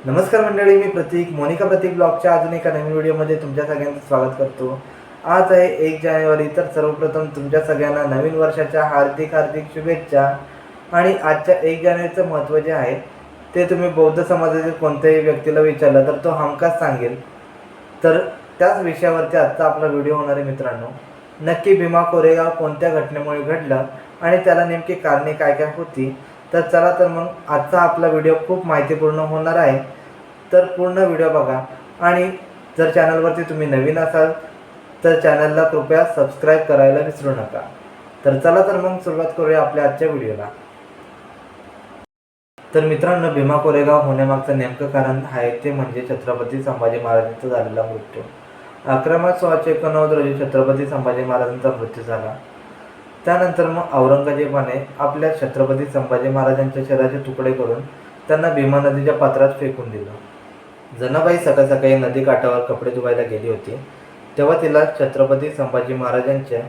नमस्कार मंडळी, मी प्रतीक मोनिका प्रतीक ब्लॉगच्या अजून एका नवीन व्हिडिओमध्ये तुमच्या सगळ्यांचं स्वागत करतो। आज आहे 1 जानेवारी, तर सर्वप्रथम तुमच्या सगळ्यांना नवीन वर्षाच्या हार्दिक शुभेच्छा। आणि आजच्या 1 जानेवारीचं महत्त्व जे आहे ते तुम्ही बौद्ध समाजातील कोणत्याही व्यक्तीला विचारलं तर तो हमखास सांगेल। तर त्याच विषयावरती आजचा आपला व्हिडिओ होणार आहे मित्रांनो। नक्की भीमा कोरेगाव कोणत्या घटनेमुळे घडलं आणि त्याला नेमकी कारणे काय काय होती। तर चला तर मग आजचा आपला व्हिडिओ खूप माहितीपूर्ण होणार आहे, तर पूर्ण व्हिडिओ बघा। आणि जर चॅनलवरती तुम्ही नवीन असाल तर चॅनलला कृपया सबस्क्राईब करायला विसरू नका। तर चला तर मग सुरुवात करूया आपल्या आजच्या व्हिडिओला। तर मित्रांनो, भीमा कोरेगाव होण्यामागचं नेमकं कारण आहे ते म्हणजे छत्रपती संभाजी महाराजांचा झालेला मृत्यू। 11 मार्च 1689 रोजी छत्रपती संभाजी महाराजांचा मृत्यू झाला। त्यानंतर मग औरंगजेबाने आपल्या छत्रपती संभाजी महाराजांच्या शरीराचे तुकडे करून त्यांना भीमा नदीच्या पात्रात फेकून दिलं। जनाबाई सकाळी नदी काठावर कपडे धुवायला गेली होती, तेव्हा तिला छत्रपती संभाजी महाराजांच्या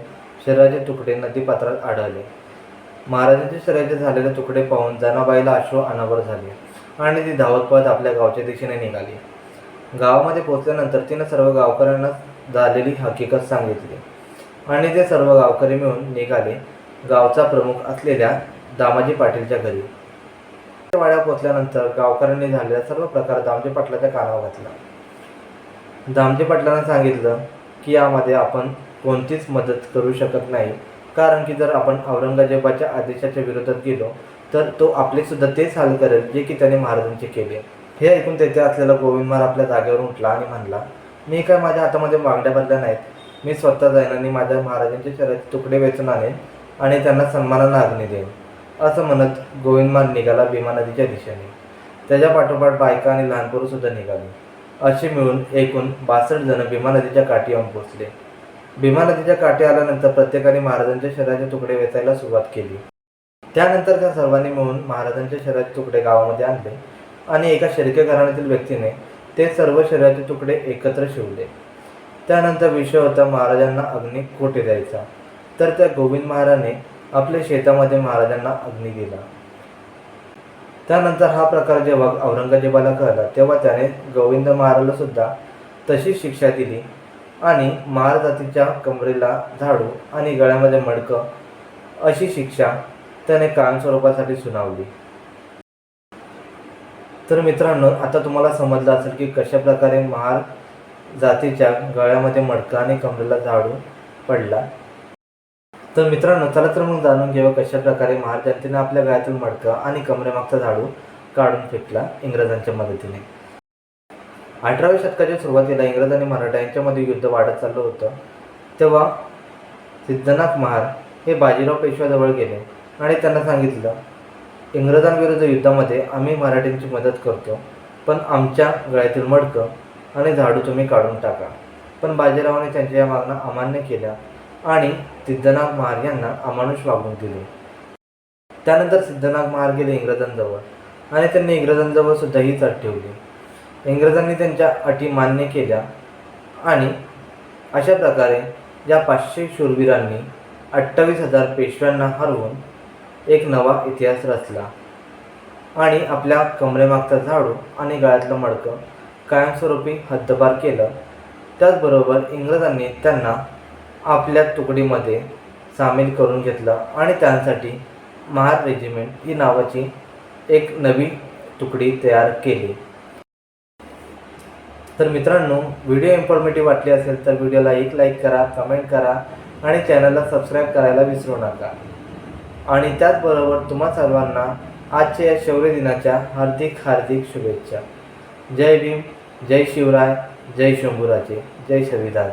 शरीराचे तुकडे नदी पात्रात आढळले। महाराजांच्या शरीराचे झालेले तुकडे पाहून जनाबाईला अश्रू अनावर झाले आणि ती धावत पळत आपल्या गावच्या दिशेने निघाली। गावामध्ये पोहोचल्यानंतर तिने सर्व गावकऱ्यांना झालेली हकीकत सांगितली आणि ते सर्व गावकरी मिळून निघाले गावचा प्रमुख असलेल्या दामाजी पाटीलच्या घरी। वाड्यावर पोहोचल्यानंतर गावकऱ्यांनी झालेला सर्व प्रकार दामजी पाटलाच्या कानावर घातला। दामजी पाटलांना सांगितलं की यामध्ये आपण कोणतीच मदत करू शकत नाही, कारण की जर आपण औरंगजेबाच्या आदेशाच्या विरोधात गेलो तर तो आपले सुद्धा तेच हाल करेल जे की त्याने महाराजांचे केले। हे ऐकून तेथे असलेला गोविंद महार आपल्या जागेवर उठला आणि म्हणला, मी काय माझ्या हातामध्ये बांगड्या बदल्या नाहीत, मी स्वतः जाईन आणि माझ्या महाराजांच्या शरीराचे तुकडे वेचून आणेन आणि त्यांना सन्मानानं अग्नी देईन। असं म्हणत गोविंद महार निघाला भीमा नदीच्या दिशेने। त्याच्या पाठोपाठ बायका आणि लहान पोरं सुद्धा निघाली। असे मिळून एकूण 62 जण भीमा नदीच्या काठी येऊन पोचले। भीमा नदीच्या काठी आल्यानंतर प्रत्येकाने महाराजांच्या शरीराचे तुकडे वेचायला सुरुवात केली। त्यानंतर त्या सर्वांनी मिळून महाराजांच्या शरीराचे तुकडे गावामध्ये आणले आणि एका शेळके घराण्यातील व्यक्तीने ते सर्व शरीराचे तुकडे एकत्र शिवले। त्यानंतर विषय होता महाराजांना अग्नी कोठे द्यायचा, तर त्या गोविंद महाराने आपल्या शेतामध्ये महाराजांना अग्नी दिला। त्यानंतर हा प्रकार जेव्हा औरंगजेबाला कळला तेव्हा त्याने गोविंद महाराजला सुद्धा तशीच शिक्षा दिली आणि महार जातीच्या कमरेला झाडू आणि गळ्यामध्ये मडकं अशी शिक्षा त्याने कायमस्वरूपासाठी सुनावली। तर मित्रांनो, आता तुम्हाला समजलं असेल की कशा प्रकारे महार जातीच्या गळ्यामध्ये मडकं आणि कमरेला झाडू पडला। तर मित्रांनो, चला तर मग जाणून घेऊ कशा प्रकारे महार जनतेने आपल्या गळ्यातील मडकं आणि कमरेमागचा झाडू काढून फेकला इंग्रजांच्या मदतीने। 18व्या शतकाच्या सुरुवातीला इंग्रज आणि मराठा यांच्यामध्ये युद्ध वाढत चाललं होतं, तेव्हा सिद्धनाथ महार हे बाजीराव पेशव्याजवळ गेले आणि त्यांना सांगितलं, इंग्रजांविरुद्ध युद्धामध्ये आम्ही मराठ्यांची मदत करतो, पण आमच्या गळ्यातील मडकं आणि झाडू तुम्ही काढून टाका। पण बाजीरावाने त्यांच्या या मागण्या अमान्य केल्या आणि सिद्धनाथ महार यांना अमानुष वागणूक दिली। त्यानंतर सिद्धनाथ महार गेले इंग्रजांजवळ आणि त्यांनी इंग्रजांजवळ सुद्धा हीच अट ठेवली। इंग्रजांनी त्यांच्या अटी मान्य केल्या आणि अशा प्रकारे या 500 शूरवीरांनी 28,000 पेशव्यांना हरवून एक नवा इतिहास रचला आणि आपल्या कमरेमागचा झाडू आणि गळ्यातलं मडकं कायमस्वरूपी हद्दपार केलं। त्याचबरोबर इंग्रजांनी त्यांना आपल्या तुकडीमध्ये सामील करून घेतलं आणि त्यांसाठी महार रेजिमेंट ही नावाची एक नवी तुकडी तयार केली। तर मित्रांनो, व्हिडिओ इन्फॉर्मेटिव्ह वाटली असेल तर व्हिडिओला एक लाईक करा, कमेंट करा आणि चॅनलला सबस्क्राईब करायला विसरू नका। आणि त्याचबरोबर तुम्हा सर्वांना आजच्या या शौर्य दिनाच्या हार्दिक शुभेच्छा। जय भीम, जय शिवराय, जय शंभूराजे, जय संविधान।